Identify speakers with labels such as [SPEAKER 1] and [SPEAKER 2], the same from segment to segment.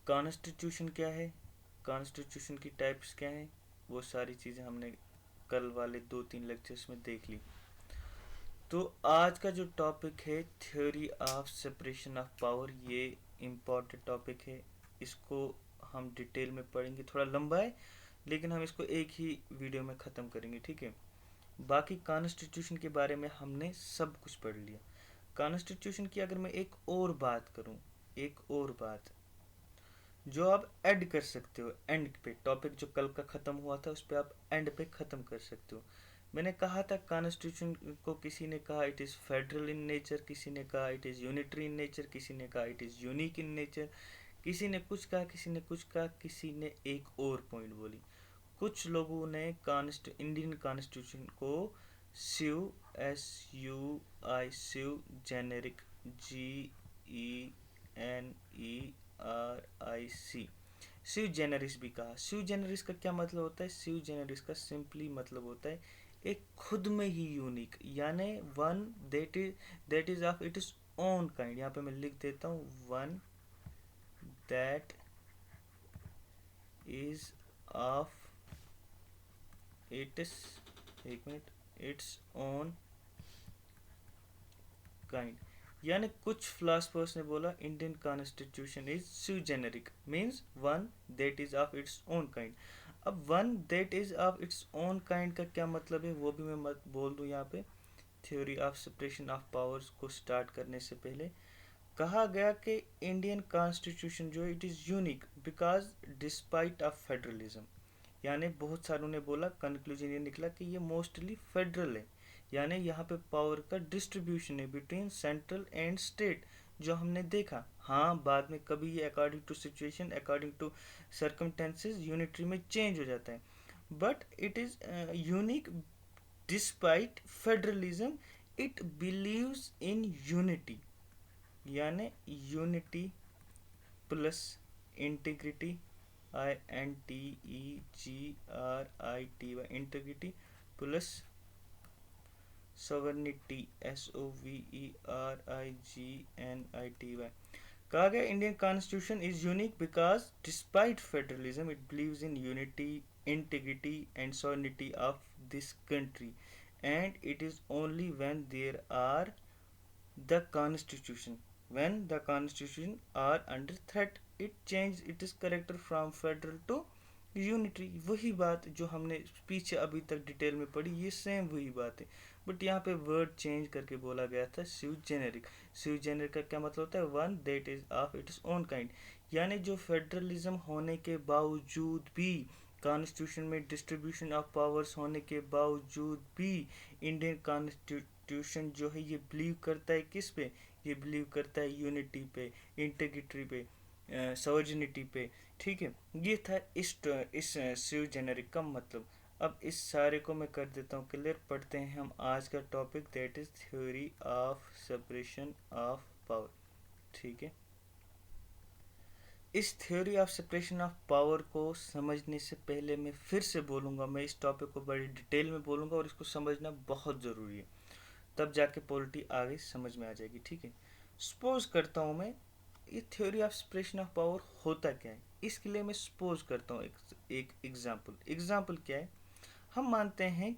[SPEAKER 1] Constitution क्या है, constitution की टाइप्स क्या हैं, वो सारी चीज़ें हमने कल वाले 2-3 लेक्चर्स में देख ली। तो आज का जो टॉपिक है theory of separation of power, ये इम्पॉर्टेंट टॉपिक है। इसको हम डिटेल में पढ़ेंगे, थोड़ा लंबा है लेकिन हम इसको एक ही वीडियो में ख़त्म करेंगे, ठीक है। बाकी कॉन्स्टिट्यूशन के बारे में हमने सब कुछ पढ़ लिया। कॉन्स्टिट्यूशन की अगर मैं एक और बात करूं, एक और बात जो आप ऐड कर सकते हो एंड पे, टॉपिक जो कल का ख़त्म हुआ था उस पर आप एंड पे ख़त्म कर सकते हो। मैंने कहा था कॉन्स्टिट्यूशन को किसी ने कहा it is federal in nature, किसी ने कहा it is unitary in nature, किसी ने कहा it is unique in nature, किसी ने कुछ कहा, किसी ने कुछ कहा, किसी ने एक और पॉइंट बोली। कुछ लोगों ने इंडियन कॉन्स्टिट्यूशन को SUV, SUI, SUV generic, GENERIC, SUV Gennaris भी कहा। SUV जेनेरिस का क्या मतलब होता है? SUV जेनेरिस का सिंपली मतलब होता है एक खुद में ही यूनिक, यानी one that is of its own kind. यहाँ पे मैं लिख देता हूँ, one that is of its, एक मिनट, इट्स ओन काइंड। यानी कुछ फिलोसफर्स ने बोला Indian constitution is sui generis, means one that is of its own kind. अब one that is of its own kind का क्या मतलब है वो भी मैं मत बोल दूं। यहाँ पे theory of separation of powers को स्टार्ट करने से पहले कहा गया कि इंडियन कॉन्स्टिट्यूशन जो it is unique because despite of federalism, यानी बहुत सारों ने बोला, कंक्लूजन ये निकला कि ये मोस्टली फेडरल है, यानी यहाँ पे पावर का डिस्ट्रीब्यूशन है बिटवीन सेंट्रल एंड स्टेट, जो हमने देखा। हाँ, बाद में कभी ये according to situation, according to circumstances unitary में चेंज हो जाता है, but it is unique despite federalism. It believes in unity, यानी unity plus integrity, INTEGRITY, integrity plus sovereignty, SOVERIGNITY। कहा गया Indian constitution is unique because despite federalism it believes in unity, integrity and sovereignty of this country, and it is only when there are the constitution when the constitution are under threat it change its character from federal to unitary. वही बात जो हमने पीछे अभी तक detail में पढ़ी, ये सेम वही बात है, बट यहाँ पे वर्ड चेंज करके बोला गया था स्यू जेनेरिक। स्यू जेनेरिक का क्या मतलब होता है? One that is of its own kind, यानी जो फेडरलिज्म होने के बावजूद भी, कॉन्स्टिट्यूशन में डिस्ट्रीब्यूशन ऑफ पावर्स होने के बावजूद भी, इंडियन कॉन्स्टिट्यूशन जो है ये बिलीव करता है किस पे? ये बिलीव करता है यूनिटी पे, इंटीग्रिटी पे, सॉवरेनिटी पे, ठीक है। ये था इस स्यू जेनेरिक का मतलब। अब इस सारे को मैं कर देता हूँ क्लियर। पढ़ते हैं हम आज का topic, that is theory of separation of power, ठीक है। इस theory of separation of power को समझने से पहले मैं फिर से बोलूँगा, मैं इस टॉपिक को बड़ी डिटेल में बोलूँगा और इसको समझना बहुत ज़रूरी है, तब जाके पॉलिटी आगे समझ में आ जाएगी, ठीक है। सपोज करता हूँ मैं, ये theory of separation of power होता क्या है, इसके लिए मैं सपोज करता हूँ एक एग्जाम्पल क्या है। हम मानते हैं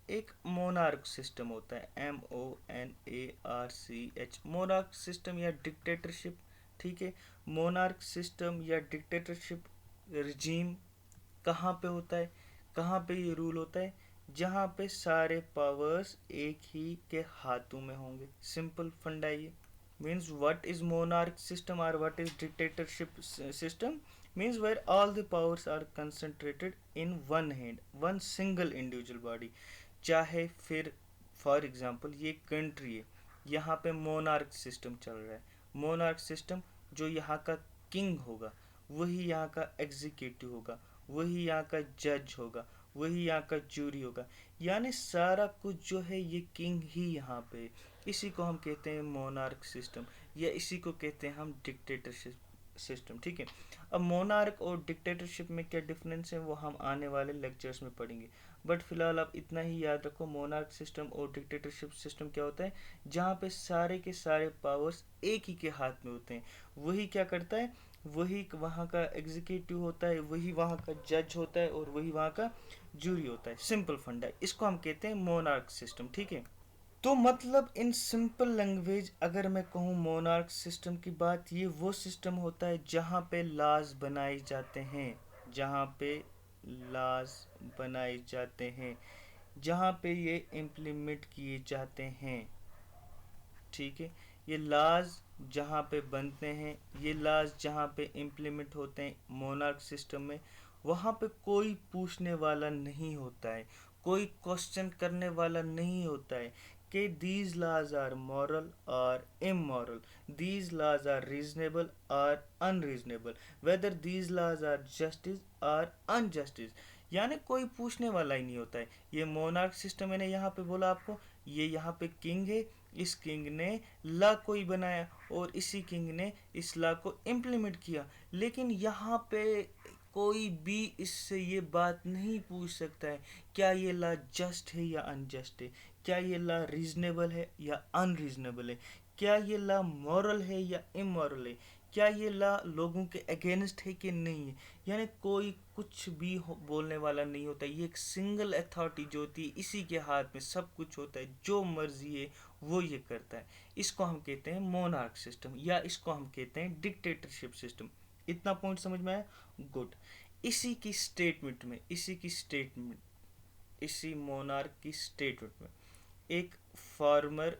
[SPEAKER 1] एक मोनार्क सिस्टम होता है, MONARCH, मोनार्क सिस्टम या डिक्टेटरशिप, ठीक है। मोनार्क सिस्टम या डिक्टेटरशिप रिजीम कहाँ पे होता है, कहाँ पे ये रूल होता है? जहाँ पे सारे पावर्स एक ही के हाथों में होंगे। सिंपल फंडा ये means what is monarch system or what is dictatorship system means where all the powers are concentrated in one hand, one single individual body। चाहे फिर फॉर एग्जांपल ये कंट्री है, यहाँ पे मोनार्क सिस्टम चल रहा है। मोनार्क सिस्टम, जो यहाँ का किंग होगा वही यहाँ का एग्जीक्यूटिव होगा, वही यहाँ का जज होगा, वही यहाँ का जूरी होगा, यानी सारा कुछ जो है ये किंग ही यहाँ पे। इसी को हम कहते हैं मोनार्क सिस्टम, या इसी को कहते हैं हम डिक्टेटरशिप सिस्टम, ठीक है। अब मोनार्क और डिक्टेटरशिप में क्या डिफरेंस है वो हम आने वाले लेक्चर्स में पढ़ेंगे, बट फिलहाल आप इतना ही याद रखो, मोनार्क सिस्टम और डिक्टेटरशिप सिस्टम क्या होता है, जहाँ पे सारे के सारे पावर्स एक ही के हाथ में होते हैं। वही क्या करता है, वही वहाँ का एग्जीक्यूटिव होता है, वही वहाँ का जज होता है, और वही वहाँ का जूरी होता है। सिंपल फंडा है, इसको हम कहते हैं मोनार्क सिस्टम, ठीक है। तो मतलब इन सिंपल लैंग्वेज अगर मैं कहूँ मोनार्क सिस्टम की बात, ये वो सिस्टम होता है जहाँ पे लॉज बनाए जाते हैं, जहाँ पे लॉज बनाए जाते हैं, जहाँ पे ये इम्प्लीमेंट किए जाते हैं, ठीक है। ये लॉज जहाँ पे बनते हैं, ये लॉज जहाँ पे इम्प्लीमेंट होते हैं मोनार्क सिस्टम में, वहाँ पे कोई पूछने वाला नहीं होता है, कोई क्वेश्चन करने वाला नहीं होता है कि these laws are moral or immoral, these laws are reasonable or unreasonable, whether these laws are justice or unjustice। यानी कोई पूछने वाला ही नहीं होता है। ये मोनार्क सिस्टम मैंने यहाँ पे बोला आपको, ये यहाँ पे किंग है, इस किंग ने लॉ कोई बनाया और इसी किंग ने इस लॉ को इम्प्लीमेंट किया, लेकिन यहाँ पे कोई भी इससे ये बात नहीं पूछ सकता है क्या ये लॉ जस्ट है या अनजस्ट है, क्या ये लॉ रीजनेबल है या अनरीजनेबल है, क्या ये लॉ मॉरल है या इमोरल है, क्या ये लॉ लोगों के अगेंस्ट है कि नहीं है। यानी कोई कुछ भी बोलने वाला नहीं होता। ये एक सिंगल अथॉरिटी जो होती है, इसी के हाथ में सब कुछ होता है, जो मर्जी है वो ये करता है। इसको हम कहते हैं मोनार्क सिस्टम, या इसको हम कहते हैं डिक्टेटरशिप सिस्टम। इतना पॉइंट समझ में आया? गुड। इसी मोनार्क की स्टेटमेंट में एक फॉर्मर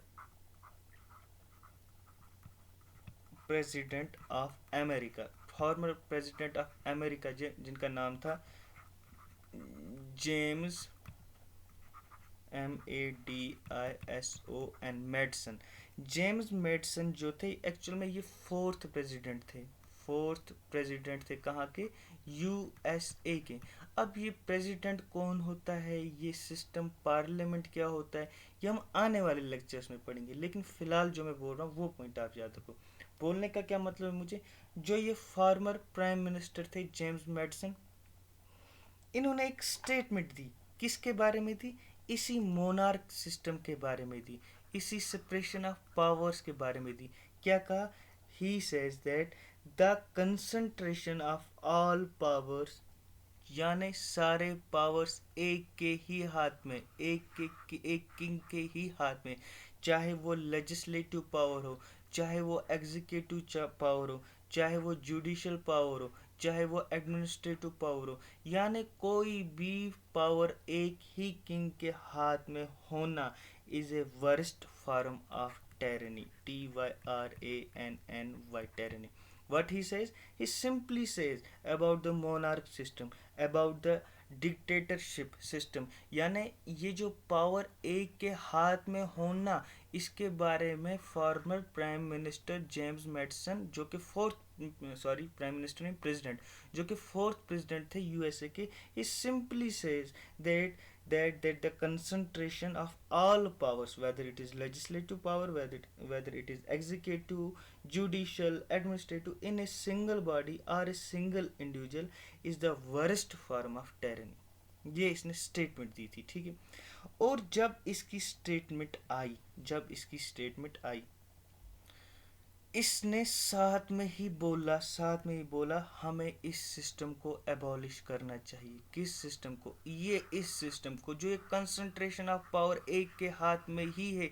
[SPEAKER 1] प्रेसिडेंट ऑफ अमेरिका, जिनका नाम था जेम्स MADISON मेडसन। जेम्स मेडसन जो थे एक्चुअल में ये फोर्थ प्रेसिडेंट थे कहाँ के? USA के। अब ये प्रेसिडेंट कौन होता है, ये सिस्टम पार्लियामेंट क्या होता है, ये हम आने वाले लेक्चर्स में पढ़ेंगे, लेकिन फिलहाल जो मैं बोल रहा हूँ वो पॉइंट आप याद रखो। बोलने का क्या मतलब है मुझे, जो ये फॉर्मर प्राइम मिनिस्टर थे जेम्स मेडसन, इन्होंने एक स्टेटमेंट दी। किसके बारे में दी? इसी मोनार्क सिस्टम के बारे में दी, इसी सेपरेशन ऑफ पावर्स के बारे में दी। क्या कहा? He says that the concentration of all powers, यानी सारे पावर्स एक के ही हाथ में, एक किंग के ही हाथ में, चाहे वो लेजिस्लेटिव पावर हो, चाहे वो एग्जीक्यूटिव पावर हो, चाहे वो जुडिशियल पावर हो, चाहे वो एडमिनिस्ट्रेटिव पावर हो, यानी कोई भी पावर एक ही किंग के हाथ में होना is a worst form of tyranny, TYRANNY, tyranny. What he says? He simply says about the monarch system, about the dictatorship system, यानी ये जो पावर एक के हाथ में होना, इसके बारे में फॉर्मर प्राइम मिनिस्टर जेम्स मेडसन, जो कि प्राइम मिनिस्टर नहीं, प्रेसिडेंट, जो कि फोर्थ प्रेसिडेंट थे यूएसए के, he simply says that the concentration of all powers, whether it is legislative power, whether it is executive, judicial, administrative, in a single body or a single individual is the worst form of tyranny। ये इसने statement दी थी, ठीक है। और जब इसकी statement आई, इसने साथ में ही बोला हमें इस सिस्टम को एबॉलिश करना चाहिए। किस सिस्टम को? ये इस सिस्टम को, जो एक कंसंट्रेशन ऑफ पावर एक के हाथ में ही है,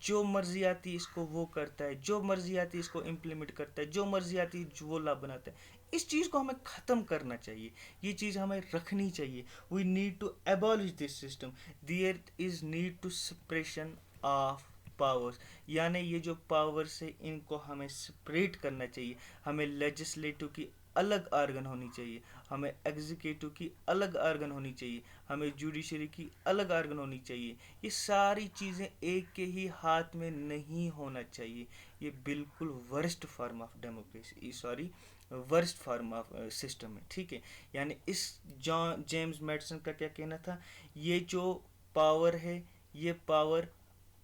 [SPEAKER 1] जो मर्जी आती है इसको वो करता है, जो मर्जी आती है इसको इम्प्लीमेंट करता है, जो मर्जी आती है वो लॉ बनाता है। इस चीज़ को हमें ख़त्म करना चाहिए, ये चीज़ हमें रखनी चाहिए। We need to abolish this system, there is need to separation of powers, यानी ये जो पावर्स है इनको हमें सेपरेट करना चाहिए। हमें लेजिस्लेटिव की अलग आर्गन होनी चाहिए, हमें एग्जीक्यूटिव की अलग आर्गन होनी चाहिए, हमें जुडिशरी की अलग आर्गन होनी चाहिए। ये सारी चीज़ें एक के ही हाथ में नहीं होना चाहिए। ये बिल्कुल worst form of democracy, worst form of system है, ठीक है। यानी इस जेम्स मेडसन का क्या कहना था, ये जो पावर है, ये पावर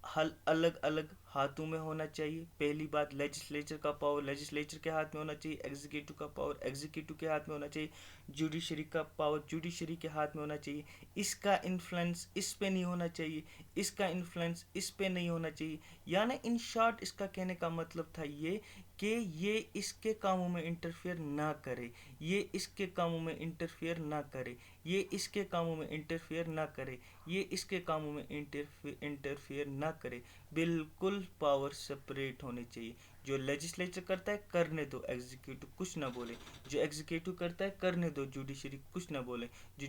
[SPEAKER 1] हल अलग अलग हाथों में होना चाहिए। पहली बात, लेजिस्लेचर का पावर लेजिस्लेचर के हाथ में होना चाहिए, एग्जीक्यूटिव का पावर एग्जीक्यूटिव के हाथ में होना चाहिए, जुडिशरी का पावर जुडिशरी के हाथ में होना चाहिए। इसका इन्फ्लुएंस इस पे नहीं होना चाहिए, इसका इन्फ्लुएंस इस पे नहीं होना चाहिए। यानी इन शॉर्ट इसका कहने का मतलब था ये कि ये इसके कामों में इंटरफेयर ना करे, ये इसके कामों में इंटरफेयर ना करे, ये इसके कामों में इंटरफेयर ना करे, ये इसके कामों में इंटरफेयर ना करे। बिल्कुल पावर सेपरेट होने चाहिए। जो लेजिस्लेचर करता है करने दो, एग्जीक्यूटिव कुछ ना बोले। जो एग्जीक्यूटिव करता है करने दो, जुडिशरी कुछ ना बोले। जो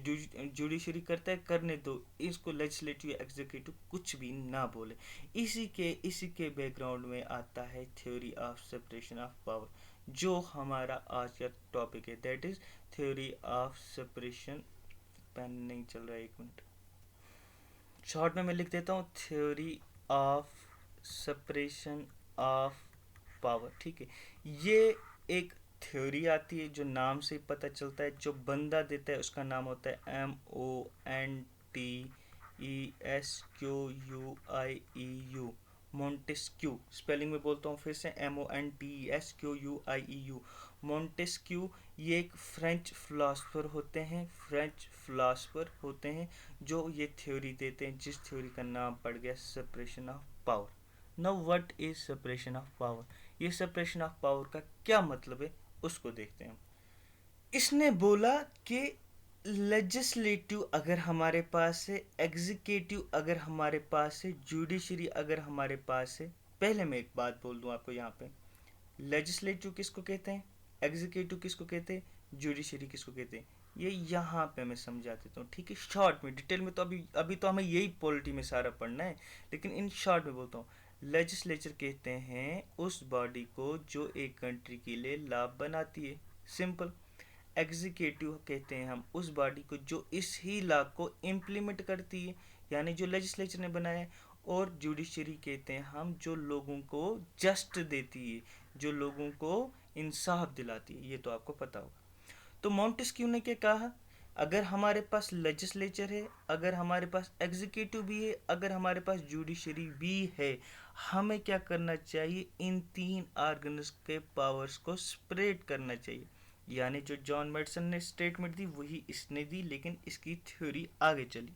[SPEAKER 1] जुडिशरी करता है करने दो, इसको लेजिस्लेटिव या एग्जीक्यूटिव कुछ भी ना बोले। इसी के बैकग्राउंड में आता है theory of separation of power, जो हमारा आज का टॉपिक है, that is theory of separation. Pen नहीं चल रहा है, एक मिनट। शॉर्ट में मैं लिख देता हूँ theory of separation of power. ठीक है, ये एक थ्योरी आती है, जो नाम से पता चलता है, जो बंदा देता है उसका नाम होता है Montesquieu, मोंटेस्क्यू। स्पेलिंग में बोलता हूँ फिर से, Montesquieu। मोंटेस्क्यू ये एक फ्रेंच फिलासफर होते हैं जो ये थ्योरी देते हैं, जिस थ्योरी का नाम पड़ गया separation of power. Now what is separation of power? ये सेपरेशन ऑफ पावर का क्या मतलब है उसको देखते हैं। इसने बोला कि लेजिस्लेटिव अगर हमारे पास है, एग्जीक्यूटिव अगर हमारे पास है, जुडिशरी अगर हमारे पास है। पहले मैं एक बात बोल दूं आपको यहाँ पे, लेजिस्लेटिव किसको कहते हैं, एग्जीक्यूटिव किसको कहते हैं, जुडिशरी किसको कहते हैं, ये यहाँ पे मैं समझा देता हूँ। ठीक है, शॉर्ट में, डिटेल में तो अभी तो हमें यही पॉलिटी में सारा पढ़ना है, लेकिन इन शॉर्ट में बोलता हूँ। लेजिस्लेचर कहते हैं उस बॉडी को जो एक कंट्री के लिए लॉ बनाती है, सिंपल। एग्जीक्यूटिव कहते हैं हम उस बॉडी को जो इस ही लॉ को इम्प्लीमेंट करती है, यानी जो लेजिस्लेचर ने बनाया है। और जुडिशरी कहते हैं हम जो लोगों को जस्ट देती है, जो लोगों को इंसाफ दिलाती है। ये तो आपको पता होगा। तो मॉन्टेस्क्यू ने क्या कहा, अगर हमारे पास लेजिस्लेचर है, अगर हमारे पास एग्जीक्यूटिव भी है, अगर हमारे पास जुडिशरी भी है, हमें क्या करना चाहिए, इन तीन ऑर्गन्स के पावर्स को स्प्रेड करना चाहिए। यानी जो जॉन मेडिसन ने स्टेटमेंट दी वही इसने दी, लेकिन इसकी थ्योरी आगे चली।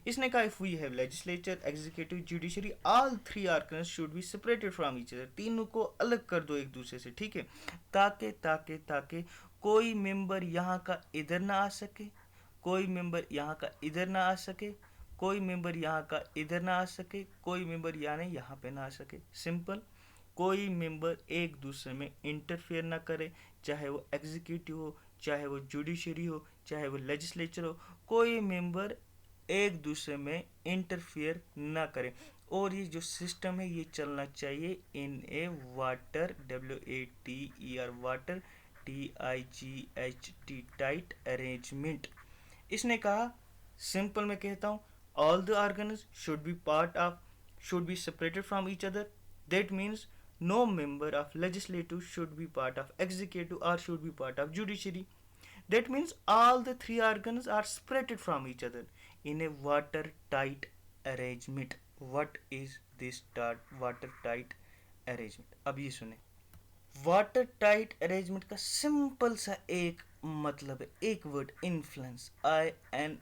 [SPEAKER 1] इसने कहा if we have legislature, executive, judiciary, all three organs should be separated from each other. तीनों को अलग कर दो एक दूसरे से, ठीक है, ताकि कोई मेंबर यहाँ का इधर ना आ सके, कोई मेंबर यहाँ का इधर ना आ सके, कोई मेंबर यहाँ का इधर ना आ सके, कोई मेंबर यानी यहाँ पे ना आ सके। सिंपल, कोई मेंबर एक दूसरे में इंटरफेयर ना करे, चाहे वो एग्जीक्यूटिव हो, चाहे वो जुडिशरी हो, चाहे वो लेजिस्लेचर हो, कोई मेंबर एक दूसरे में इंटरफेयर ना करे। और ये जो सिस्टम है ये चलना चाहिए in a water, WATER, water, TIGHT, tight arrangement. इसने कहा, सिंपल में कहता हूँ, all the organs should be separated from each other. That means no member of legislative should be part of executive or should be part of judiciary. That means all the three organs are separated from each other in a watertight arrangement. What is this watertight arrangement? अब ये सुने, water tight arrangement का simple सा एक मतलब है, एक word, influence, INFLUENC,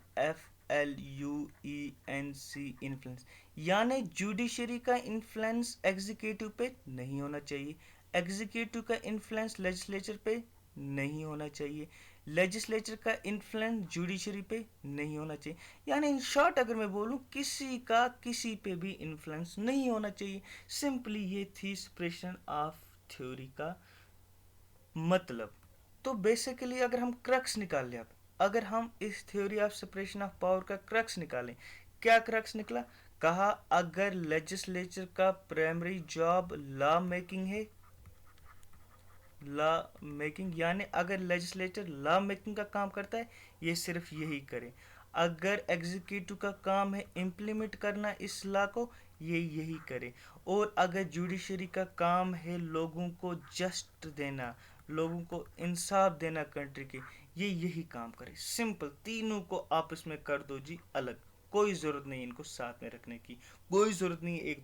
[SPEAKER 1] influence. यानी जुडिशरी का इन्फ्लुएंस एग्जीक्यूटिव पे नहीं होना चाहिए, एग्जीक्यूटिव का इन्फ्लुएंस लेजिस्लेचर पे नहीं होना चाहिए, लेजिस्लेचर का इन्फ्लुएंस जुडिशरी पे नहीं होना चाहिए। यानी इन शॉर्ट अगर मैं बोलूँ, किसी का किसी पे भी इन्फ्लुएंस नहीं होना चाहिए। सिंपली ये थी सेपरेशन ऑफ थ्योरी का मतलब। तो बेसिकली अगर हम क्रक्स निकाल लें, अब अगर हम इस theory of separation of power का क्रक्स निकालें, क्या क्रक्स निकला, कहा अगर लेजिस्लेचर का प्राइमरी जॉब लॉ मेकिंग है, लॉ मेकिंग, यानी अगर लेजिस्लेचर लॉ मेकिंग का काम करता है, ये सिर्फ यही करे। अगर एग्जीक्यूटिव का काम है इम्प्लीमेंट करना इस लॉ को, ये यही करे। और अगर जुडिशरी का काम है लोगों को जस्ट देना, लोगों को इंसाफ देना कंट्री के, ये यही काम करे। सिंपल, तीनों को आपस में कर दो जी अलग, कोई ज़रूरत नहीं इनको साथ में रखने की, कोई ज़रूरत नहीं है एक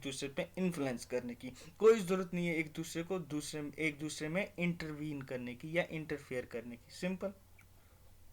[SPEAKER 1] दूसरे पे इन्फ्लुएंस करने की, कोई ज़रूरत नहीं है एक दूसरे में इंटरवीन करने की या इंटरफेयर करने की, सिंपल।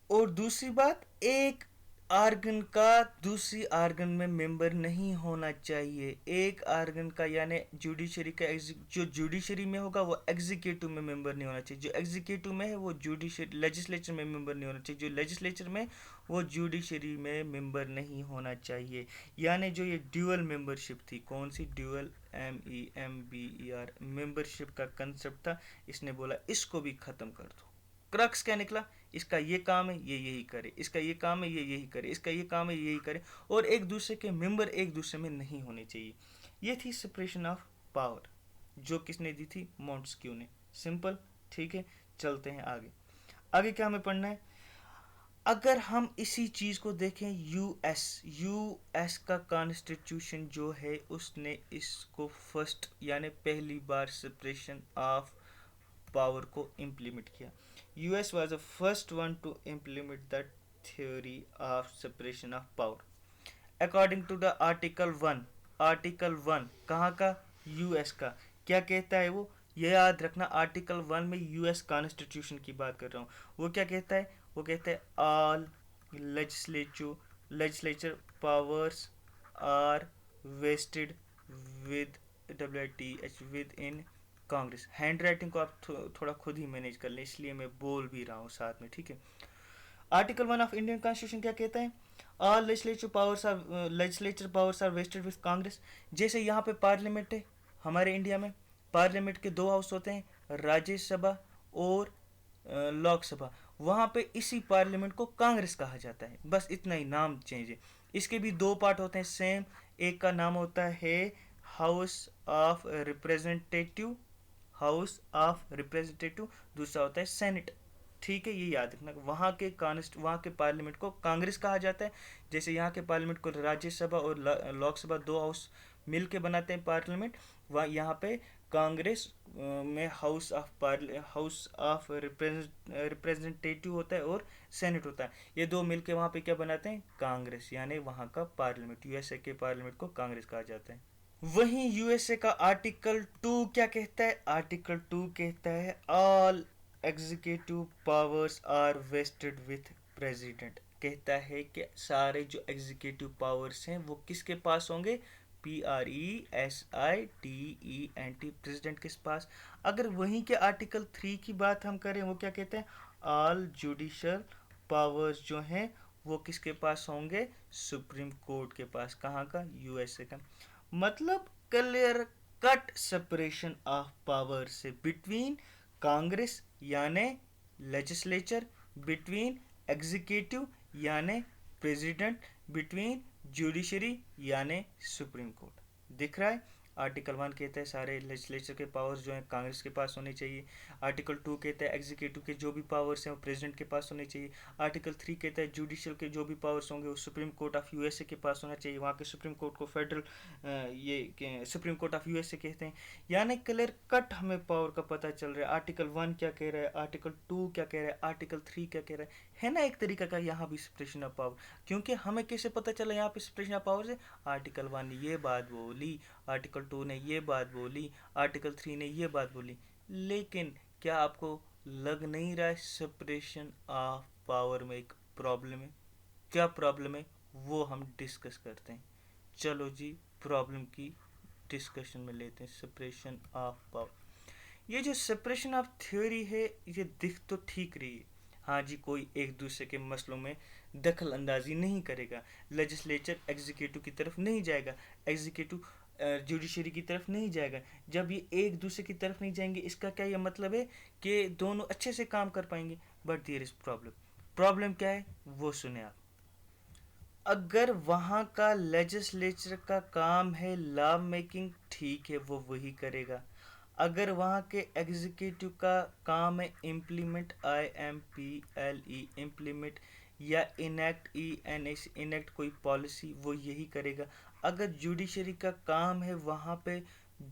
[SPEAKER 1] और दूसरी बात, एक आर्गन का दूसरी आर्गन में मेंबर नहीं होना चाहिए। एक आर्गन का यानी जुडिशरी का जो जुडिशरी में होगा वो एग्जीक्यूटिव में मेंबर नहीं होना चाहिए, जो एग्जीक्यूटिव में है वो जुडिशरी लेजिस्लेचर में मेंबर नहीं होना चाहिए, जो लेजिस्लेचर में वो जुडिशरी में मेंबर नहीं होना चाहिए। यानी जो ये ड्यूअल मेंबरशिप थी, कौन सी ड्यूअल, MEMBER मेंबरशिप का कंसेप्ट था, इसने बोला इसको भी ख़त्म कर दो। क्रक्स क्या निकला, इसका ये काम है ये यही करे, इसका ये काम है ये यही करे, इसका ये काम है ये यही करे, और एक दूसरे के मेंबर एक दूसरे में नहीं होने चाहिए। ये थी सेपरेशन ऑफ पावर, जो किसने दी थी, मॉन्टेस्क्यू ने। सिंपल, ठीक है। चलते हैं आगे। आगे क्या हमें पढ़ना है, अगर हम इसी चीज़ को देखें, यूएस का कॉन्स्टिट्यूशन जो है उसने इसको फर्स्ट यानी पहली बार सेपरेशन ऑफ पावर को इम्प्लीमेंट किया। US was the first one to implement the theory of separation of power. According to the Article 1 कहाँ का, US का। क्या कहता है वो, ये याद रखना, आर्टिकल 1 में US कॉन्स्टिट्यूशन की बात कर रहा हूँ। वो क्या कहता है, वो कहता है all legislature powers are vested with WTH with in Congress. Handwriting को आप थोड़ा खुद ही मैनेज कर लें, इसलिए मैं बोल भी रहा हूँ साथ में, ठीक है। आर्टिकल 1 ऑफ इंडियन कॉन्स्टिट्यूशन क्या कहता है, all legislature powers are vested with Congress. जैसे यहाँ पे पार्लियामेंट है, हमारे इंडिया में पार्लियामेंट के दो हाउस होते हैं, राज्यसभा और लोकसभा। वहाँ पे इसी पार्लियामेंट को कांग्रेस कहा जाता है, बस इतना ही, नाम चेंज है। इसके भी दो पार्ट होते हैं सेम, एक का नाम होता है हाउस ऑफ रिप्रेजेंटेटिव, दूसरा होता है सेनेट, ठीक है। ये याद रखना, वहाँ के पार्लियामेंट को कांग्रेस कहा जाता है। जैसे यहाँ के पार्लियामेंट को राज्यसभा और लोकसभा दो हाउस मिल के बनाते हैं पार्लियामेंट, वहाँ यहाँ पे कांग्रेस में हाउस ऑफ रिप्रेजेंटेटिव होता है और सेनेट होता है। ये दो मिलके वहाँ पे क्या बनाते हैं, कांग्रेस, यानी वहाँ का पार्लियामेंट, यूएसए के पार्लियामेंट को कांग्रेस कहा जाता है। वहीं यूएसए का आर्टिकल 2 क्या कहता है, आर्टिकल 2 कहता है all executive powers are vested with president. कहता है कि सारे जो एग्जीक्यूटिव पावर्स हैं वो किसके पास होंगे, PRESIDENT, प्रेसिडेंट के पास। अगर वहीं के आर्टिकल 3 की बात हम करें, वो क्या कहते हैं, ऑल जुडिशियल पावर्स जो हैं वो किसके पास होंगे, सुप्रीम कोर्ट के पास। कहाँ का, यूएसए का। मतलब clear cut separation of power से बिटवीन कांग्रेस यानी लेजिस्लेचर, बिटवीन एग्जीक्यूटिव यानी प्रेसिडेंट, बिटवीन जुडिशरी यानी सुप्रीम कोर्ट। दिख रहा है। आर्टिकल 1 कहता है सारे लेजिस्लेचर के पावर्स जो हैं कांग्रेस के पास होने चाहिए। आर्टिकल 2 कहता है एग्जीक्यूटिव के जो भी पावर्स हैं वो प्रेसिडेंट के पास होने चाहिए। आर्टिकल 3 कहता है जुडिशियल के जो भी पावर्स होंगे वो सुप्रीम कोर्ट ऑफ यूएसए के पास होना चाहिए। वहाँ के सुप्रीम कोर्ट को federal supreme court of USA कहते हैं। यानी क्लियर कट हमें पावर का पता चल रहा है। आर्टिकल 1 क्या कह रहा है, आर्टिकल 2 क्या कह रहा है, आर्टिकल 3 क्या कह रहा है ना, एक तरीका का यहाँ भी सेपरेशन ऑफ पावर। क्योंकि हमें कैसे पता चला यहाँ पे सेपरेशन ऑफ पावर से, आर्टिकल 1 ने ये बात बोली, आर्टिकल 2 ने ये बात बोली, आर्टिकल 3 ने ये बात बोली। लेकिन क्या आपको लग नहीं रहा है सेपरेशन ऑफ पावर में एक प्रॉब्लम है? क्या प्रॉब्लम है वो हम डिस्कस करते हैं। चलो जी, प्रॉब्लम की डिस्कशन में लेते हैं। सेपरेशन ऑफ पावर, ये जो सेपरेशन ऑफ थ्योरी है ये दिख तो ठीक रही है, हाँ जी, कोई एक दूसरे के मसलों में दखल अंदाजी नहीं करेगा। लेजिस्लेचर एग्जीक्यूटिव की तरफ नहीं जाएगा, एग्जीक्यूटिव जुडिशरी की तरफ नहीं जाएगा। जब ये एक दूसरे की तरफ नहीं जाएंगे, इसका क्या ये मतलब है कि दोनों अच्छे से काम कर पाएंगे? बट देयर इज प्रॉब्लम क्या है वो सुने आप। अगर वहाँ का लेजिस्लेचर का काम है लॉ मेकिंग, ठीक है, वो वही करेगा। अगर वहाँ के एग्जीक्यूटिव का काम है इम्प्लीमेंट, IMPLE इम्प्लीमेंट, या इनेक्ट कोई पॉलिसी, वो यही करेगा। अगर जुडिशरी का काम है वहाँ पे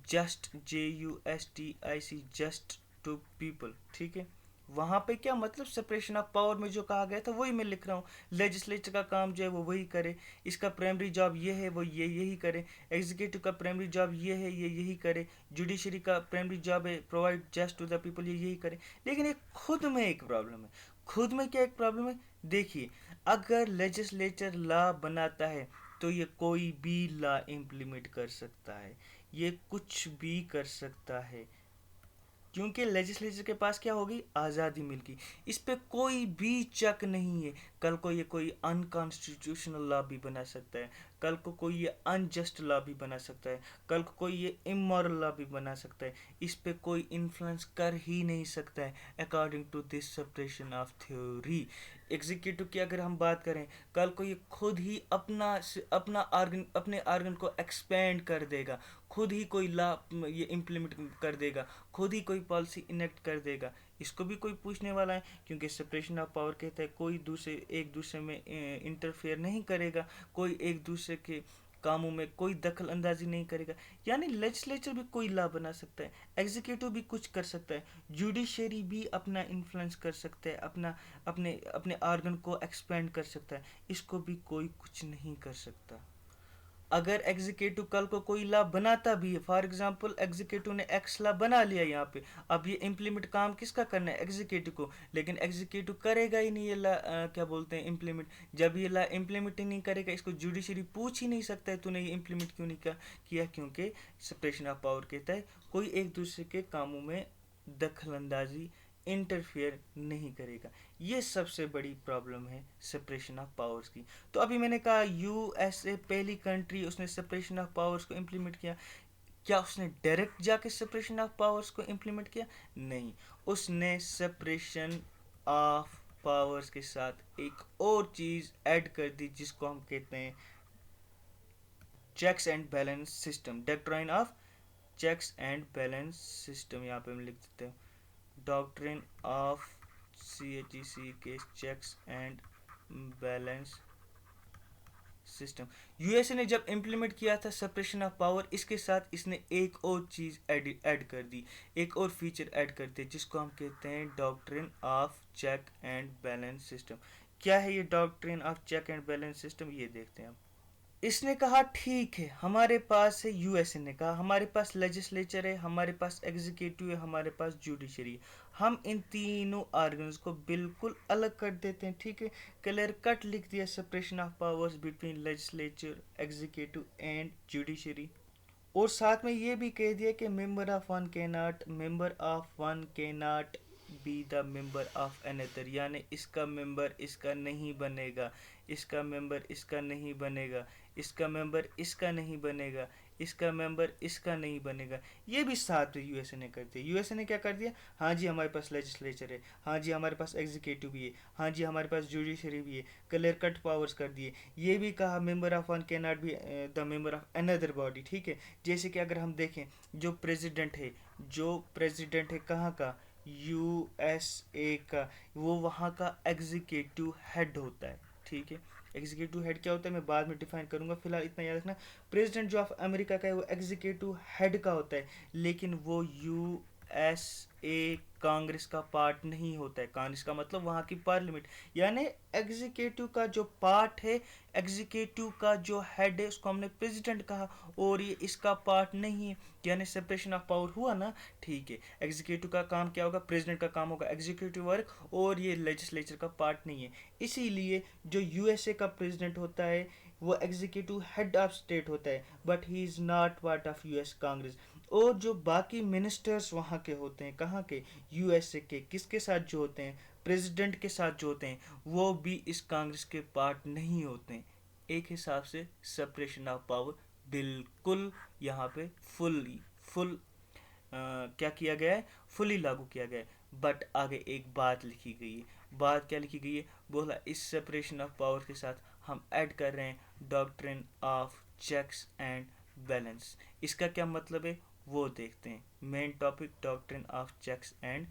[SPEAKER 1] just, JUSTIC, just to people, ठीक है, वहाँ पे क्या मतलब सेपरेशन ऑफ पावर में जो कहा गया था वही मैं लिख रहा हूँ। लेजिस्लेचर का काम जो है वो वही करे, इसका प्राइमरी जॉब ये है वो ये यही करे, एग्जीक्यूटिव का प्राइमरी जॉब ये है ये यही करे, जुडिशरी का प्राइमरी जॉब है provide just to the people, ये यही करे। लेकिन एक खुद में एक प्रॉब्लम है। खुद में क्या एक प्रॉब्लम है? देखिए, अगर लेजिस्लेचर लॉ बनाता है तो ये कोई भी लॉ इम्प्लीमेंट कर सकता है, ये कुछ भी कर सकता है, क्योंकि लेजिस्लेचर के पास क्या होगी? आज़ादी मिल गई। इस पे कोई भी चक नहीं है। कल को ये कोई अनकॉन्स्टिट्यूशनल लॉ भी बना सकता है, कल को कोई ये अनजस्ट लॉ भी बना सकता है, कल को कोई ये इमोरल लॉ भी बना सकता है। इस पे कोई इन्फ्लुएंस कर ही नहीं सकता है according to this separation of theory. Executive की अगर हम बात करें, कल को ये खुद ही अपना आर्गन अपने आर्गन को एक्सपेंड कर देगा, खुद ही कोई लॉ ये इम्प्लीमेंट कर देगा, खुद ही कोई पॉलिसी इनेक्ट कर देगा। इसको भी कोई पूछने वाला है, क्योंकि सेपरेशन ऑफ पावर कहता है कोई दूसरे एक दूसरे में इंटरफेयर नहीं करेगा, कोई एक दूसरे के कामों में कोई दखल अंदाजी नहीं करेगा। यानी लेजिस्लेचर भी कोई लॉ बना सकता है, एग्जीक्यूटिव भी कुछ कर सकता है, जुडिशरी भी अपना इन्फ्लुएंस कर सकता है, अपना अपने अपने आर्गन को एक्सपेंड कर सकता है। इसको भी कोई कुछ नहीं कर सकता। अगर एग्जीक्यूटिव कल को कोई लॉ बनाता भी है, फॉर एग्जांपल एग्जीक्यूटिव ने एक्स लॉ बना लिया यहाँ पे, अब ये इम्प्लीमेंट काम किसका करना है? एग्जीक्यूटिव को। लेकिन एग्जीक्यूटिव करेगा ही नहीं ये लॉ, क्या बोलते हैं, इम्प्लीमेंट। जब ये लॉ इम्प्लीमेंट ही नहीं करेगा, इसको जुडिशरी पूछ ही नहीं सकता है तूने ये इम्प्लीमेंट क्यों नहीं किया, क्योंकि सेपरेशन ऑफ पावर कहता है कोई एक दूसरे के कामों में दखल अंदाजी, इंटरफेयर नहीं करेगा। ये सबसे बड़ी प्रॉब्लम है सेपरेशन ऑफ पावर्स की। तो अभी मैंने कहा यूएसए पहली कंट्री, उसने सेपरेशन ऑफ पावर्स को इम्प्लीमेंट किया। क्या उसने डायरेक्ट जाके सेपरेशन ऑफ पावर्स को इम्प्लीमेंट किया? नहीं, उसने सेपरेशन ऑफ पावर्स के साथ एक और चीज़ ऐड कर दी जिसको हम कहते हैं checks and balance system, doctrine of checks and balance system. यहाँ पे हम लिख देते हैं डॉक्ट्रिन ऑफ CHEC के checks and balance system. USA ने जब इम्प्लीमेंट किया था सेपरेशन ऑफ पावर, इसके साथ इसने एक और चीज़ ऐड कर दी, एक और फीचर ऐड कर दिया जिसको हम कहते हैं doctrine of check and balance system. क्या है ये doctrine of check and balance system? ये देखते हैं हम। इसने कहा ठीक है, हमारे पास है, यूएसए ने कहा हमारे पास लेजिस्लेचर है, हमारे पास एग्जीक्यूटिव है, हमारे पास जुडिशरी है, हम इन तीनों ऑर्गन्स को बिल्कुल अलग कर देते हैं। ठीक है, क्लियर कट लिख दिया separation of powers between legislature, executive and judiciary. और साथ में ये भी कह दिया कि मेंबर ऑफ वन के not be the member of another, यानी इसका मेंबर इसका नहीं बनेगा, इसका मेंबर इसका नहीं बनेगा, इसका मेंबर इसका नहीं बनेगा, इसका मेंबर इसका नहीं बनेगा। ये भी साथ यूएसए ने कर दिया। यूएसए ने क्या कर दिया? हाँ जी हमारे पास लेजिस्लेचर है, हाँ जी हमारे पास एग्जीक्यूटिव भी है, हाँ जी हमारे पास जुडिशरी भी है, क्लियर कट पावर्स कर दिए। ये भी कहा member of one can not be the member of another body. ठीक है, जैसे कि अगर हम देखें जो प्रेसिडेंट है कहाँ का? यूएसए का, वो वहाँ का एग्जीक्यूटिव हेड होता है। ठीक है, एग्जीक्यूटिव हेड क्या होता है मैं बाद में डिफाइन करूंगा, फिलहाल इतना याद रखना। प्रेसिडेंट जो ऑफ अमेरिका का है वो एग्जीक्यूटिव हेड का होता है, लेकिन वो यूएसए कांग्रेस का पार्ट नहीं होता है। कांग्रेस का मतलब वहाँ की पार्लियामेंट, यानी एग्जीक्यूटिव का जो पार्ट है, एग्जीक्यूटिव का जो हेड है उसको हमने प्रेसिडेंट कहा, और ये इसका पार्ट नहीं है, यानी सेपरेशन ऑफ पावर हुआ ना। ठीक है, एग्जीक्यूटिव का काम क्या होगा? प्रेसिडेंट का काम होगा एग्जीक्यूटिव वर्क, और ये लेजिस्लेचर का पार्ट नहीं है। इसीलिए जो यूएसए का प्रेसिडेंट होता है वो एग्जीक्यूटिव हेड ऑफ स्टेट होता है, but he is not part of US Congress. और जो बाकी मिनिस्टर्स वहाँ के होते हैं, कहाँ के? यूएसए के, किसके साथ जो होते हैं? प्रेसिडेंट के साथ जो होते हैं, वो भी इस कांग्रेस के पार्ट नहीं होते हैं। एक हिसाब से सेपरेशन ऑफ पावर बिल्कुल यहाँ पे फुल क्या किया गया है? फुली लागू किया गया है। बट आगे एक बात लिखी गई है। बात क्या लिखी गई है? बोला इस सेपरेशन ऑफ पावर के साथ हम ऐड कर रहे हैं doctrine of checks and balance. इसका क्या मतलब है वो देखते हैं। Main topic doctrine of checks and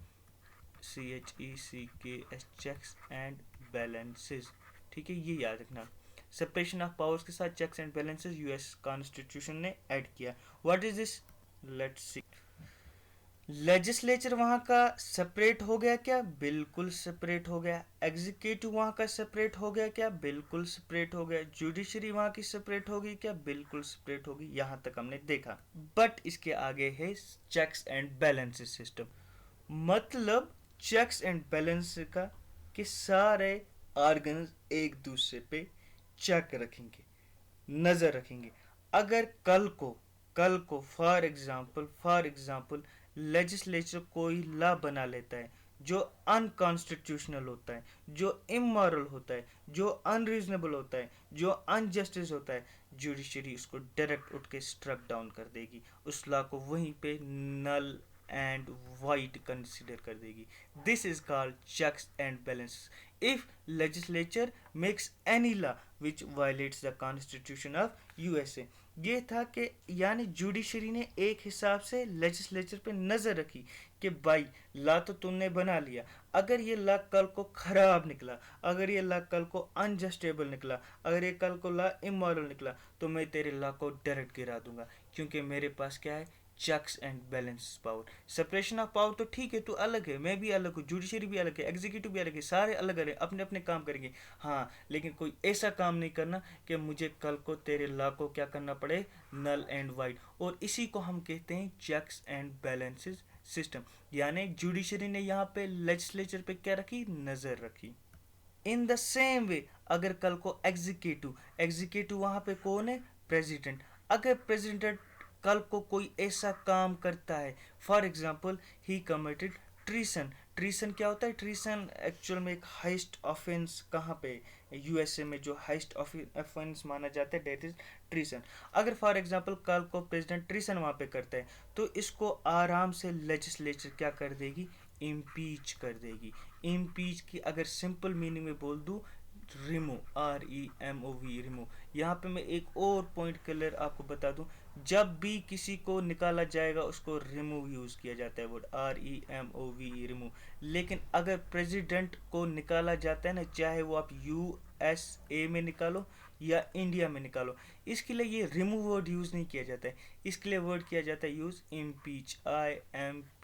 [SPEAKER 1] CHECKS, checks and balances. ठीक है, ये याद रखना। सेपरेशन ऑफ पावर्स के साथ checks and balances US constitution ने ऐड किया। What is this? Let's see. Legislature वहाँ का सेपरेट हो गया क्या? बिल्कुल सेपरेट हो गया। एग्जीक्यूटिव वहाँ का सेपरेट हो गया क्या? बिल्कुल सेपरेट हो गया। जुडिशरी वहाँ की सेपरेट हो गई क्या? बिल्कुल सेपरेट हो गई। यहाँ तक हमने देखा। बट इसके आगे है चेक्स एंड बैलेंसेस सिस्टम। मतलब चेक्स एंड बैलेंस का कि सारे ऑर्गन्स एक दूसरे पे चेक रखेंगे, नज़र रखेंगे। अगर कल को फॉर एग्जांपल लेजिस्लेचर कोई लॉ बना लेता है जो अनकॉन्स्टिट्यूशनल होता है, जो इमोरल होता है, जो अनरीजनेबल होता है, जो अनजस्टिस होता है, जुडिशरी उसको डायरेक्ट उठ के स्ट्रक डाउन कर देगी, उस लॉ को वहीं पे नल एंड वाइट कंसिडर कर देगी। This is called checks and balance. If legislature makes any law which violates the constitution of USA. ये था कि यानी जुडिशरी ने एक हिसाब से लेजिस्लेचर पे नज़र रखी कि भाई लॉ तो तुमने बना लिया, अगर ये लॉ कल को ख़राब निकला, अगर ये लॉ कल को अनजस्टेबल निकला, अगर ये कल को लॉ इमोरल निकला, तो मैं तेरे लॉ को डायरेक्ट गिरा दूंगा, क्योंकि मेरे पास क्या है? Checks and balance power. Separation of power तो ठीक है, तू अलग है, मैं भी अलग हूँ, जुडिशरी भी अलग है, एग्जीक्यूटिव भी अलग है, सारे अलग अलग अपने अपने काम करेंगे। हाँ, लेकिन कोई ऐसा काम नहीं करना कि मुझे कल को तेरे लॉ को क्या करना पड़े? Null and void. और इसी को हम कहते हैं चेक्स एंड बैलेंसेस सिस्टम। यानी जुडिशरी ने यहाँ पे लेजिस्लेचर पे क्या रखी? नज़र रखी। इन द सेम वे अगर कल को एग्जीक्यूटिव वहाँ पे कौन है? प्रेसिडेंट। अगर प्रेसिडेंट कल को कोई ऐसा काम करता है, फॉर एग्जांपल ही कमिटेड ट्रीसन। ट्रीसन क्या होता है? ट्रीसन एक्चुअल में एक हाइस्ट ऑफेंस कहाँ पे? यूएसए में जो हाइस्ट ऑफेंस माना जाता है डेट इज ट्रीसन। अगर फॉर एग्जांपल कल को प्रेसिडेंट ट्रीसन वहाँ पे करता है, तो इसको आराम से लेजिस्लेचर क्या कर देगी? इम्पीच कर देगी। इम्पीच की अगर सिंपल मीनिंग में बोल दूँ, रिमूव, REMOV, रिमूव। यहाँ पे मैं एक और पॉइंट क्लियर आपको बता दूं, जब भी किसी को निकाला जाएगा उसको रिमूव यूज़ किया जाता है, वर्ड REMOV, रिमूव। लेकिन अगर प्रेसिडेंट को निकाला जाता है ना, चाहे वो आप USA में निकालो या इंडिया में निकालो, इसके लिए ये रिमूव वर्ड यूज़ नहीं किया जाता है, इसके लिए वर्ड किया जाता है यूज़ इम्पीच, IMPEACH।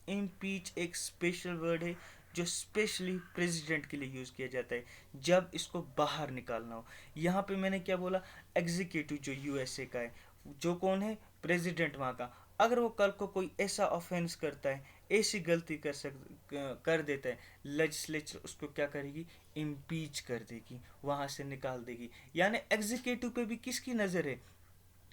[SPEAKER 1] इम्पीच एक स्पेशल वर्ड है जो स्पेशली प्रेसिडेंट के लिए यूज़ किया जाता है जब इसको बाहर निकालना हो। यहाँ पे मैंने क्या बोला? एग्जीक्यूटिव जो यूएसए का है, जो कौन है? प्रेसिडेंट वहाँ का। अगर वो कल को कोई ऐसा ऑफेंस करता है, ऐसी गलती कर देता है, लेजिस्लेचर उसको क्या करेगी? इम्पीच कर देगी, वहाँ से निकाल देगी। यानी एग्जीक्यूटिव पे भी किसकी नज़र है?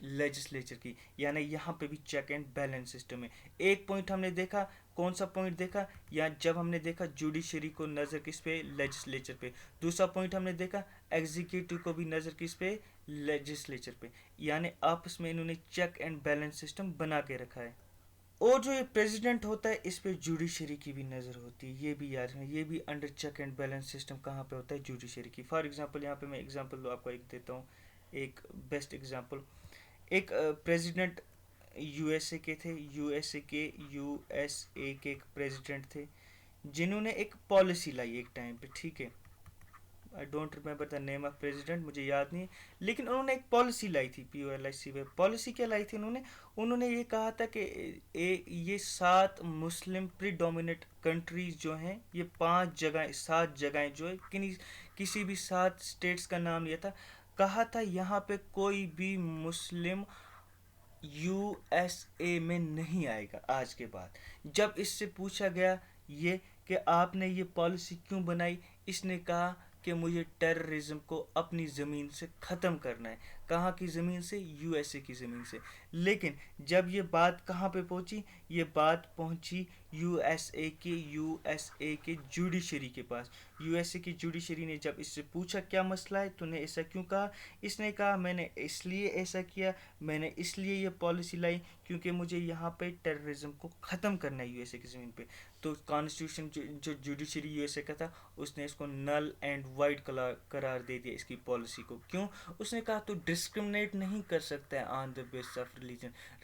[SPEAKER 1] लेजिस्लेचर की। यानी यहाँ पे भी चेक एंड बैलेंस सिस्टम है। एक पॉइंट हमने देखा, कौन सा पॉइंट देखा? या जब हमने देखा जुडिशरी को नज़र किस पे? लेजिस्लेचर पे। दूसरा पॉइंट हमने देखा एग्जीक्यूटिव को भी नज़र किस पे? लेजिस्लेचर पे। यानी आपस में इन्होंने चेक एंड बैलेंस सिस्टम बना के रखा है। और जो ये प्रेसिडेंट होता है, इस पे जुडिशरी की भी नज़र होती है, ये भी याद रखना, ये भी under check and balance system कहाँ पे होता है? जुडिशरी की। फॉर एग्जांपल यहाँ पे मैं एग्जांपल आपको एक देता हूँ, एक बेस्ट एग्जांपल। एक प्रेसिडेंट यूएसए के एक प्रेसिडेंट थे, जिन्होंने एक पॉलिसी लाई एक टाइम पे, ठीक है। I don't remember the name of president, मुझे याद नहीं है, लेकिन उन्होंने एक पॉलिसी लाई थी, POLIC वे पॉलिसी क्या लाई थी उन्होंने ये कहा था कि ये 7 मुस्लिम प्रीडोमिनेट कंट्रीज जो हैं, ये 7 जगहें जो है, किसी भी 7 स्टेट्स का नाम लिया था, कहा था यहाँ पे कोई भी मुस्लिम USA में नहीं आएगा आज के बाद। जब इससे पूछा गया ये कि आपने ये पॉलिसी क्यों बनाई, इसने कहा कि मुझे टेररिज्म को अपनी ज़मीन से ख़त्म करना है। कहाँ की ज़मीन से? USA की ज़मीन से। लेकिन जब ये बात कहाँ पे पहुँची? ये बात पहुँची USA के जुडिशरी के पास। USA की जुडिशरी ने जब इससे पूछा क्या मसला है, तूने ऐसा क्यों कहा, इसने कहा मैंने इसलिए ऐसा किया, मैंने इसलिए ये पॉलिसी लाई क्योंकि मुझे यहाँ पे टेररिज्म को ख़त्म करना है USA की ज़मीन पे। तो कॉन्स्टिट्यूशन जो जुडिशरी USA का था, उसने इसको नल एंड वाइड करार दे दिया इसकी पॉलिसी को। क्यों? उसने कहा तो डिस्क्रिमिनेट नहीं कर सकता है on the basis of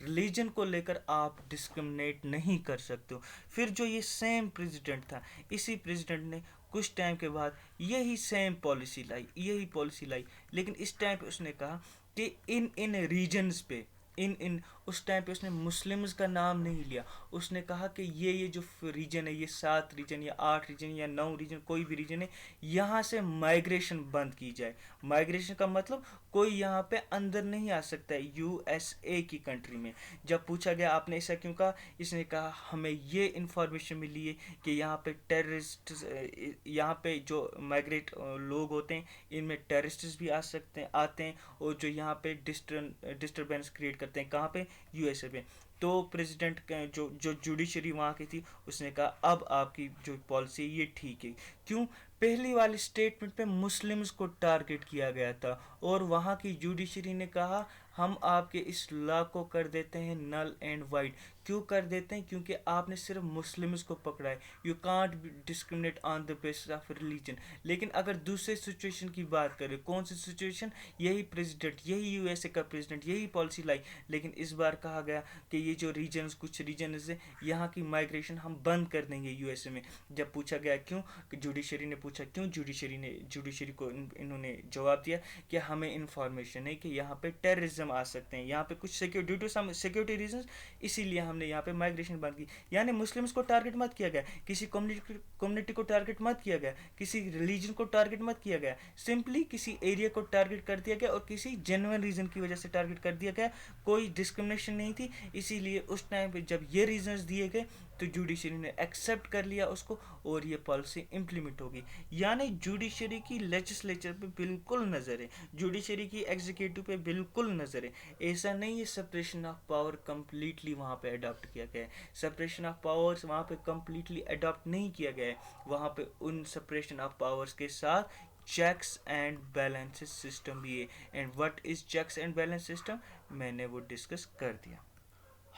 [SPEAKER 1] religion को लेकर आप डिस्क्रिमिनेट नहीं कर सकते हो। फिर जो ये सेम प्रेसिडेंट था, इसी प्रेसिडेंट ने कुछ टाइम के बाद यही पॉलिसी लाई, लेकिन इस टाइम पे उसने कहा कि इन इन रीजन्स पे, इन इन उस टाइम पे उसने मुस्लिम्स का नाम नहीं लिया। उसने कहा कि ये जो रीजन है, ये 7 रीजन या 8 रीजन या 9 रीजन, कोई भी रीजन है, यहाँ से माइग्रेशन बंद की जाए। माइग्रेशन का मतलब कोई यहाँ पे अंदर नहीं आ सकता है यूएसए की कंट्री में। जब पूछा गया आपने ऐसा क्यों कहा, इसने कहा हमें ये इंफॉर्मेशन मिली है कि यहाँ पे टेररिस्ट, यहाँ पे जो माइग्रेट लोग होते हैं इनमें टेररिस्ट भी आ सकते हैं, आते हैं, और जो यहाँ पे डिस्टर्बेंस क्रिएट करते हैं, कहाँ पे, यूएसए पे। तो प्रेसिडेंट जो जो जुडिशरी वहाँ की थी, उसने कहा अब आपकी जो पॉलिसी है ये ठीक है। क्यों? पहली वाली स्टेटमेंट पे मुस्लिम्स को टारगेट किया गया था, और वहाँ की जुडिशरी ने कहा हम आपके इस लॉ को कर देते हैं नल एंड वाइड। क्यों कर देते हैं? क्योंकि आपने सिर्फ मुस्लिम्स को पकड़ा है, you can't discriminate on the basis of religion. लेकिन अगर दूसरे सिचुएशन की बात करें, कौन सी सिचुएशन, यही प्रेसिडेंट, यही यूएसए का प्रेसिडेंट यही पॉलिसी लाई, लेकिन इस बार कहा गया कि ये जो रीजन्स, कुछ रीजन है, यहाँ की माइग्रेशन हम बंद कर देंगे यूएसए में। जब पूछा गया क्यों, जुडिशरी ने पूछा क्यों, जुडिशरी को इन्होंने जवाब दिया कि हमें इंफॉर्मेशन है कि यहाँ पे टेररिज्म आ सकते हैं, यहाँ पे कुछ security, due to some security reasons, इसीलिए हमने यहाँ पे माइग्रेशन बंद की। यानी मुस्लिम्स को टारगेट मत किया गया, किसी कम्युनिटी को टारगेट मत किया गया, किसी रिलीजन को टारगेट मत किया गया, सिंपली किसी एरिया को टारगेट कर दिया गया और किसी जेन्युइन रीजन की वजह से टारगेट कर दिया गया। कोई डिस्क्रिमिनेशन नहीं थी। इसीलिए उस टाइम पे जब ये रीजंस दिए गए तो जुडिशरी ने एक्सेप्ट कर लिया उसको, और ये पॉलिसी इम्प्लीमेंट होगी। यानी जुडिशरी की लेजिस्लेचर पे बिल्कुल नज़र है, जुडिशरी की एग्जीक्यूटिव पे बिल्कुल नज़र है। ऐसा नहीं है सेपरेशन ऑफ पावर कम्प्लीटली वहाँ पे अडॉप्ट किया गया है, सेपरेशन ऑफ पावर्स वहाँ पे कम्प्लीटली अडॉप्ट नहीं किया गया है। वहाँ पे उन सेपरेशन ऑफ पावर्स के साथ चेक्स एंड बैलेंसेस सिस्टम भी है। And what is checks and balance system, मैंने वो डिस्कस कर दिया।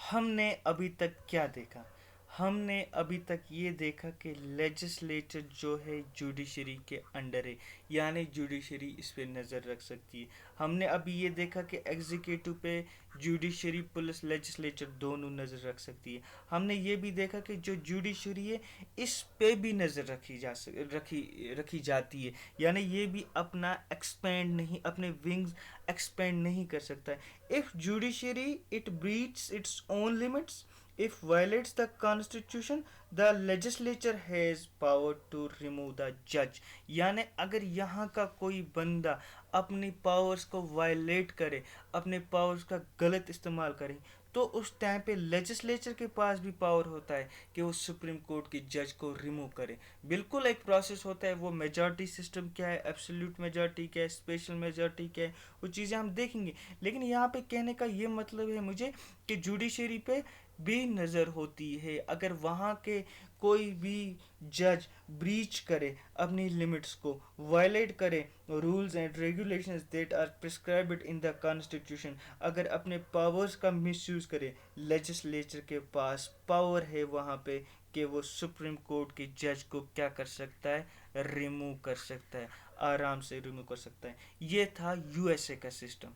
[SPEAKER 1] हमने अभी तक क्या देखा? हमने अभी तक ये देखा कि लेजिस्लेचर जो है जुडिशरी के अंडर है, यानी जुडिशरी इस पे नज़र रख सकती है। हमने अभी ये देखा कि एग्जीक्यूटिव पे जुडिशरी, पुलिस, लेजिस्लेचर दोनों नज़र रख सकती है। हमने ये भी देखा कि जो जुडिशरी है इस पे भी नज़र रखी जाती है, यानी ये भी अपना एक्सपेंड नहीं, अपने विंग्स एक्सपेंड नहीं कर सकता है। If judiciary it breach its own limits, if violates the constitution, the legislature has power to remove the judge। यानी अगर यहाँ का कोई बंदा अपनी पावर्स को वायलेट करे, अपने पावर्स का गलत इस्तेमाल करे, तो उस टाइम पे लेजिस्लेचर के पास भी पावर होता है कि वो सुप्रीम कोर्ट के जज को रिमूव करे। बिल्कुल एक प्रोसेस होता है, वो मेजॉरिटी सिस्टम क्या है, एब्सोल्यूट मेजॉरिटी क्या है, स्पेशल मेजॉरिटी क्या है, वो चीज़ें हम देखेंगे। लेकिन यहाँ पे कहने का ये मतलब है मुझे कि जुडिशरी पे भी नज़र होती है। अगर वहाँ के कोई भी जज ब्रीच करे, अपनी लिमिट्स को वायलेट करे, rules and regulations that are prescribed in the constitution, अगर अपने पावर्स का मिसयूज़ करे, लेजिस्लेचर के पास पावर है वहाँ पे कि वो सुप्रीम कोर्ट के जज को क्या कर सकता है, रिमूव कर सकता है, आराम से रिमूव कर सकता है। ये था यूएसए का सिस्टम।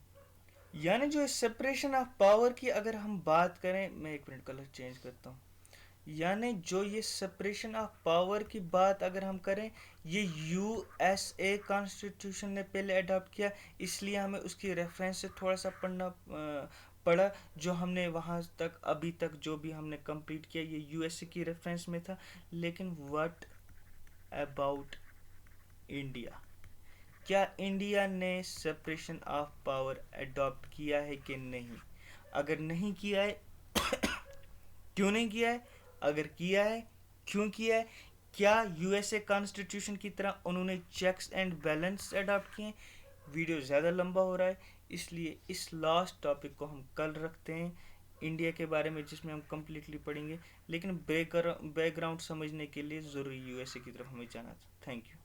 [SPEAKER 1] यानी जो सेपरेशन ऑफ पावर की अगर हम बात करें, मैं एक मिनट कलर चेंज करता हूँ। यानी जो ये सेपरेशन ऑफ पावर की बात अगर हम करें, ये यूएसए कॉन्स्टिट्यूशन ने पहले अडॉप्ट किया, इसलिए हमें उसकी रेफरेंस से थोड़ा सा पड़ा। जो हमने वहाँ तक अभी तक जो भी हमने कंप्लीट किया ये यूएसए की रेफरेंस में था। लेकिन व्हाट अबाउट इंडिया? क्या इंडिया ने सेपरेशन ऑफ पावर अडॉप्ट किया है कि नहीं? अगर नहीं किया है क्यों नहीं किया है? अगर किया है क्यों किया है? क्या यूएसए कॉन्स्टिट्यूशन की तरह उन्होंने चेक्स एंड बैलेंस अडॉप्ट किए? वीडियो ज़्यादा लंबा हो रहा है, इसलिए इस लास्ट टॉपिक को हम कल रखते हैं, इंडिया के बारे में, जिसमें हम कम्प्लीटली पढ़ेंगे। लेकिन बैकग्राउंड समझने के लिए ज़रूरी यूएसए की तरफ हमें जाना था। Thank you.